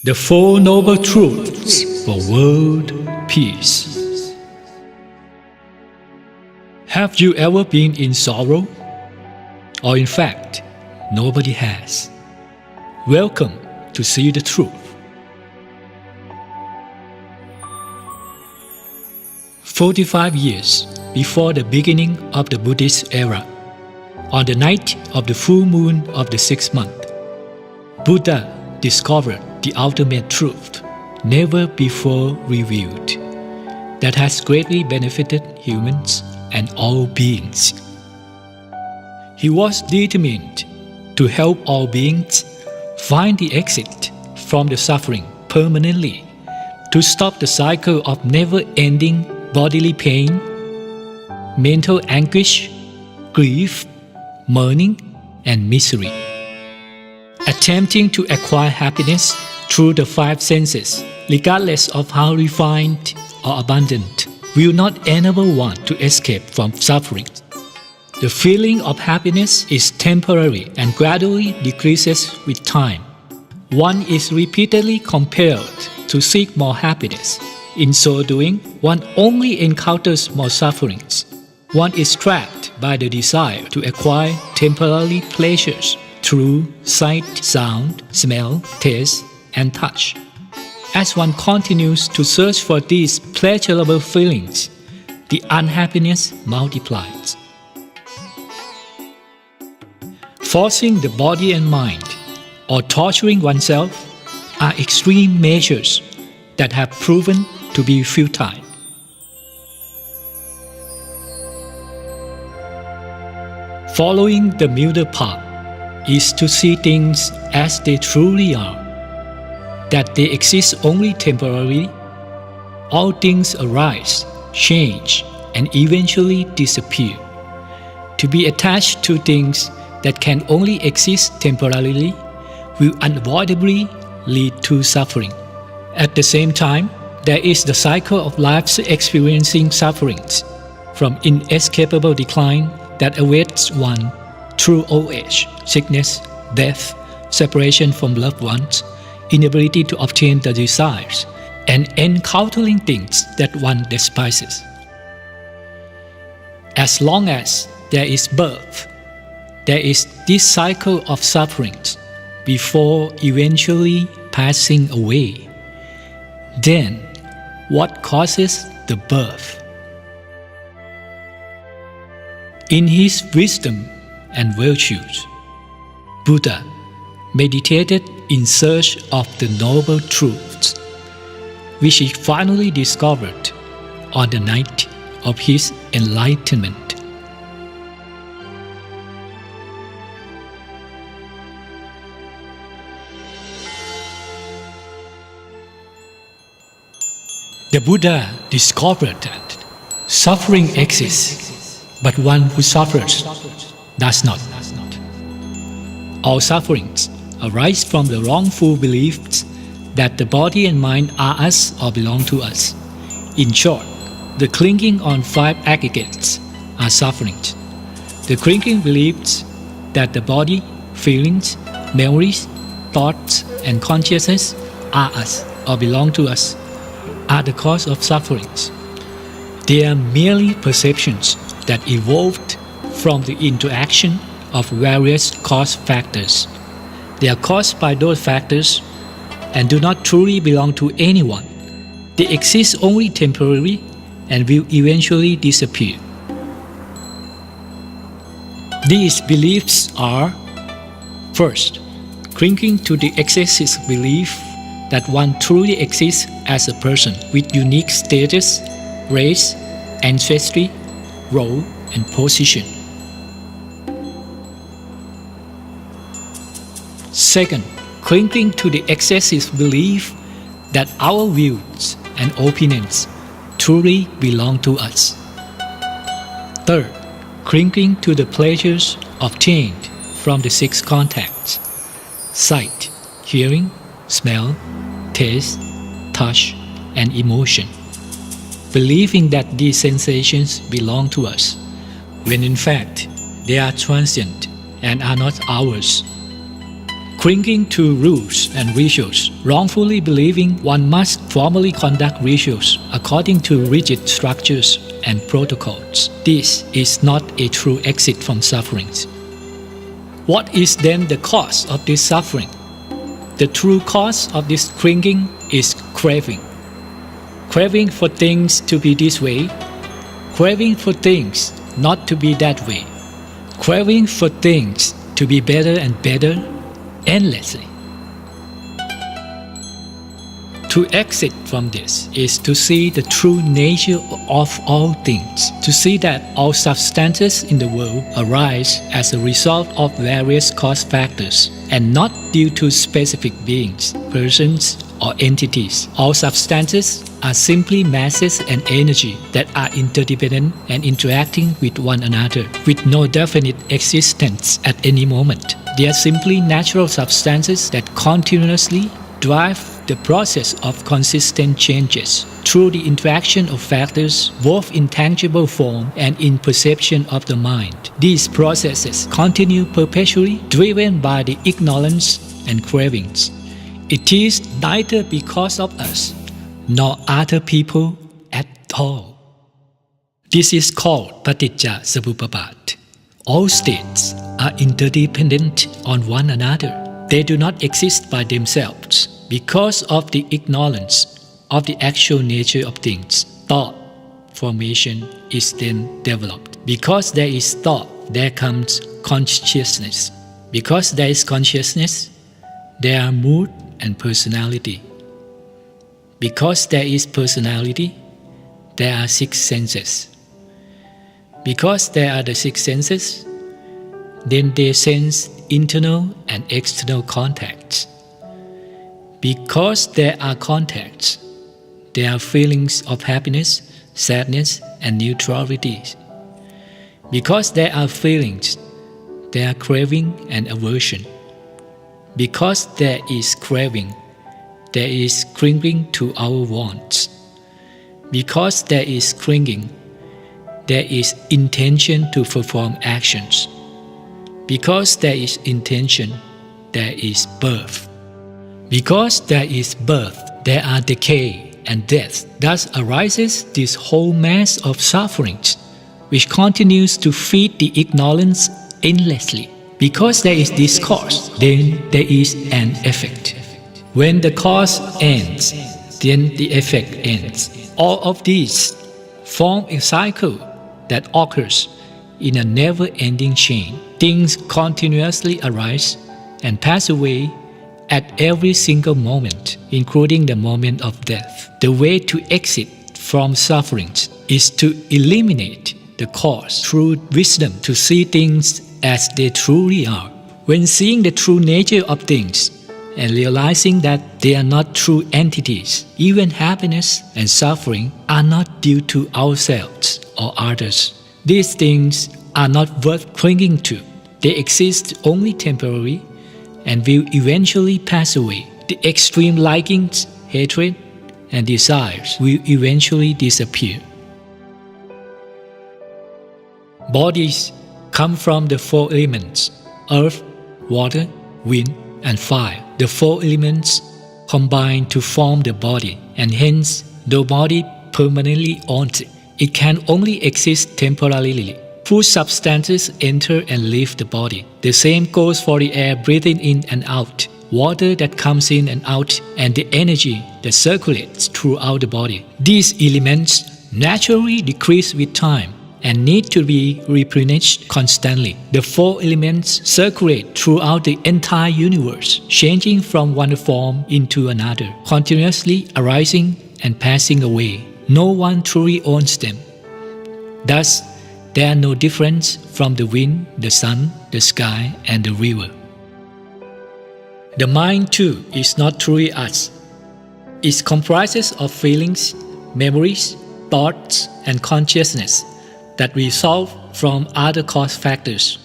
The Four Noble Truths for World Peace. Have you ever been in sorrow? Or in fact, nobody has. Welcome to See the Truth. 45 years before the beginning of the Buddhist era, on the night of the full moon of the sixth month, Buddha discovered the ultimate truth, never before revealed, that has greatly benefited humans and all beings. He was determined to help all beings find the exit from the suffering permanently, to stop the cycle of never-ending bodily pain, mental anguish, grief, mourning, and misery. Attempting to acquire happiness through the five senses, regardless of how refined or abundant, will not enable one to escape from suffering. The feeling of happiness is temporary and gradually decreases with time. One is repeatedly compelled to seek more happiness. In so doing, one only encounters more sufferings. One is trapped by the desire to acquire temporary pleasures through sight, sound, smell, taste, and touch. As one continues to search for these pleasurable feelings, the unhappiness multiplies. Forcing the body and mind, or torturing oneself, are extreme measures that have proven to be futile. Following the middle path is to see things as they truly are, that they exist only temporarily. All things arise, change, and eventually disappear. To be attached to things that can only exist temporarily will unavoidably lead to suffering. At the same time, there is the cycle of life's experiencing sufferings, from inescapable decline that awaits one through old age, sickness, death, separation from loved ones, inability to obtain the desires, and encountering things that one despises. As long as there is birth, there is this cycle of sufferings before eventually passing away. Then, what causes the birth? In his wisdom and virtues, Buddha meditated in search of the noble truths, which he finally discovered on the night of his enlightenment. The Buddha discovered that suffering exists, but one who suffers does not. All sufferings arise from the wrongful beliefs that the body and mind are us or belong to us. In short, the clinging on five aggregates are sufferings. The clinging beliefs that the body, feelings, memories, thoughts, and consciousness are us or belong to us are the cause of sufferings. They are merely perceptions that evolved from the interaction of various cause factors. They are caused by those factors and do not truly belong to anyone. They exist only temporarily and will eventually disappear. These beliefs are: first, clinging to the excessive belief that one truly exists as a person with unique status, race, ancestry, role, and position. Second, clinging to the excessive belief that our views and opinions truly belong to us. Third, clinging to the pleasures obtained from the six contacts: sight, hearing, smell, taste, touch, and emotion, believing that these sensations belong to us, when in fact they are transient and are not ours. clinging to rules and rituals, wrongfully believing one must formally conduct rituals according to rigid structures and protocols. This is not a true exit from sufferings. What is then the cause of this suffering? The true cause of this clinging is craving. Craving for things to be this way, craving for things not to be that way, craving for things to be better and better endlessly. To exit from this is to see the true nature of all things, to see that all substances in the world arise as a result of various cause factors and not due to specific beings, persons, or entities. All substances are simply masses and energy that are interdependent and interacting with one another, with no definite existence at any moment. They are simply natural substances that continuously drive the process of consistent changes through the interaction of factors both in tangible form and in perception of the mind. These processes continue perpetually, driven by the ignorance and cravings. It is neither because of us nor other people at all. This is called Paticca Samuppatta. All states are interdependent on one another. They do not exist by themselves. Because of the ignorance of the actual nature of things, thought formation is then developed. Because there is thought, there comes consciousness. Because there is consciousness, there are mood and personality. Because there is personality, there are six senses. Because there are the six senses, then they sense internal and external contacts. Because there are contacts, there are feelings of happiness, sadness, and neutrality. Because there are feelings, there are craving and aversion. Because there is craving, there is clinging to our wants. Because there is clinging, there is intention to perform actions. Because there is intention, there is birth. Because there is birth, there are decay and death. Thus arises this whole mass of sufferings, which continues to feed the ignorance endlessly. Because there is this cause, then there is an effect. When the cause ends, then the effect ends. All of these form a cycle that occurs in a never-ending chain. Things continuously arise and pass away at every single moment, including the moment of death. The way to exit from sufferings is to eliminate the cause through wisdom, to see things as they truly are. When seeing the true nature of things and realizing that they are not true entities, even happiness and suffering are not due to ourselves or others. These things are not worth clinging to. They exist only temporarily and will eventually pass away. The extreme likings, hatred, and desires will eventually disappear. Bodies come from the four elements: earth, water, wind, and fire. The four elements combine to form the body, and hence the body permanently owns it. It can only exist temporarily. Food substances enter and leave the body. The same goes for the air breathing in and out, water that comes in and out, and the energy that circulates throughout the body. These elements naturally decrease with time and need to be replenished constantly. The four elements circulate throughout the entire universe, changing from one form into another, continuously arising and passing away. No one truly owns them. Thus, there are no difference from the wind, the sun, the sky, and the river. The mind too is not truly us. It comprises of feelings, memories, thoughts, and consciousness that result from other cause factors.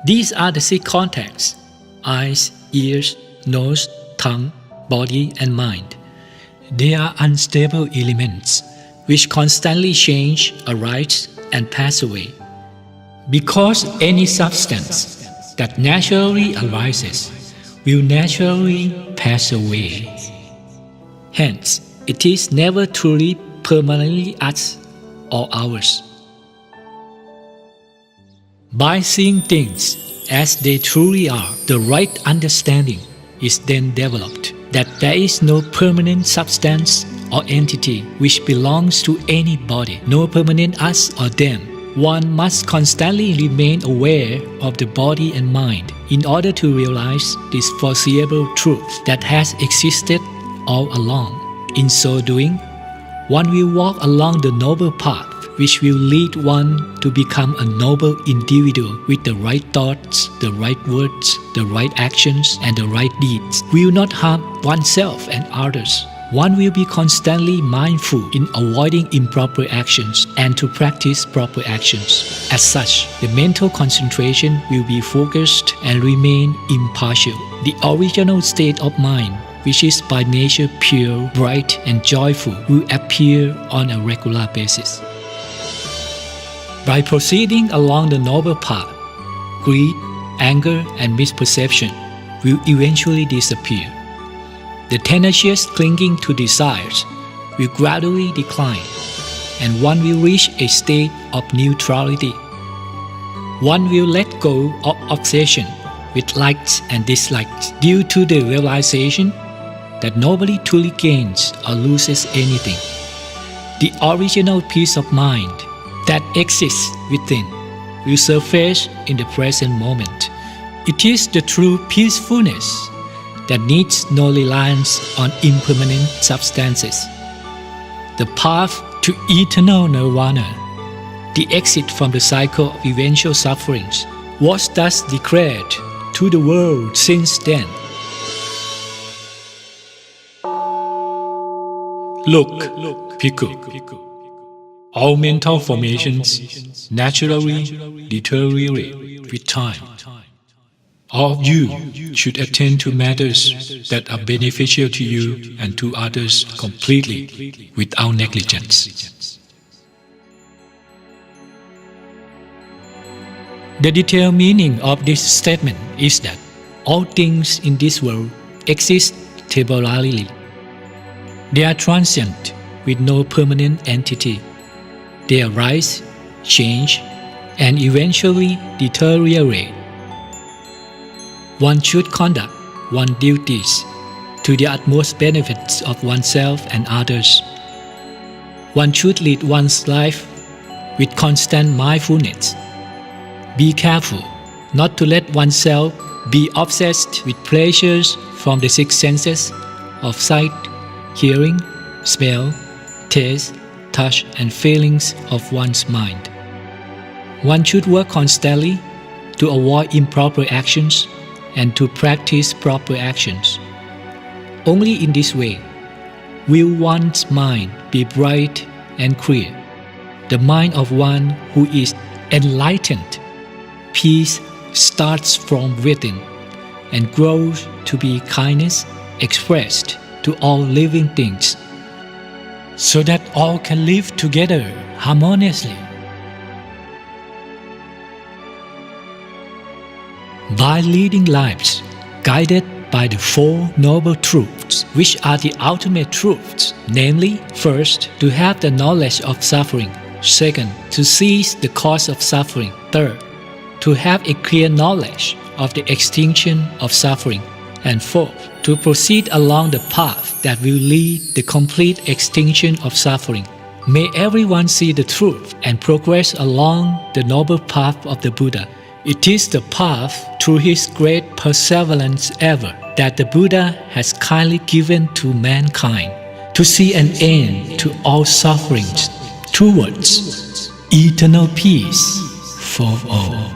These are the six contacts: eyes, ears, nose, tongue, body, and mind. They are unstable elements which constantly change, arise, and pass away. Because any substance that naturally arises will naturally pass away. Hence, it is never truly permanently us or ours. By seeing things as they truly are, the right understanding is then developed that there is no permanent substance or entity which belongs to any body, no permanent us or them. One must constantly remain aware of the body and mind in order to realize this foreseeable truth that has existed all along. In so doing, one will walk along the noble path which will lead one to become a noble individual with the right thoughts, the right words, the right actions, and the right deeds. Will not harm oneself and others. One will be constantly mindful in avoiding improper actions and to practice proper actions. As such, the mental concentration will be focused and remain impartial. The original state of mind, which is by nature pure, bright, and joyful, will appear on a regular basis. By proceeding along the noble path, greed, anger, and misperception will eventually disappear. The tenacious clinging to desires will gradually decline, and one will reach a state of neutrality. One will let go of obsession with likes and dislikes due to the realization that nobody truly gains or loses anything. The original peace of mind that exists within will surface in the present moment. It is the true peacefulness that needs no reliance on impermanent substances. The path to eternal nirvana, the exit from the cycle of eventual sufferings, was thus declared to the world since then. Look, Bhikkhu. All mental formations naturally deteriorate with time. All of you should attend to matters that are beneficial to you and to others completely without negligence. The detailed meaning of this statement is that all things in this world exist temporarily. They are transient with no permanent entity. They arise, change, and eventually deteriorate. One should conduct one's duties to the utmost benefits of oneself and others. One should lead one's life with constant mindfulness. Be careful not to let oneself be obsessed with pleasures from the six senses of sight, hearing, smell, taste, touch, and feelings of one's mind. One should work constantly to avoid improper actions and to practice proper actions. Only in this way will one's mind be bright and clear, the mind of one who is enlightened. Peace starts from within and grows to be kindness expressed to all living things, so that all can live together harmoniously. By leading lives guided by the Four Noble Truths, which are the ultimate truths, namely, first, to have the knowledge of suffering; second, to cease the cause of suffering; third, to have a clear knowledge of the extinction of suffering; and fourth, to proceed along the path that will lead the complete extinction of suffering. May everyone see the truth and progress along the noble path of the Buddha. It is the path through his great perseverance ever that the Buddha has kindly given to mankind to see an end to all sufferings towards eternal peace for all.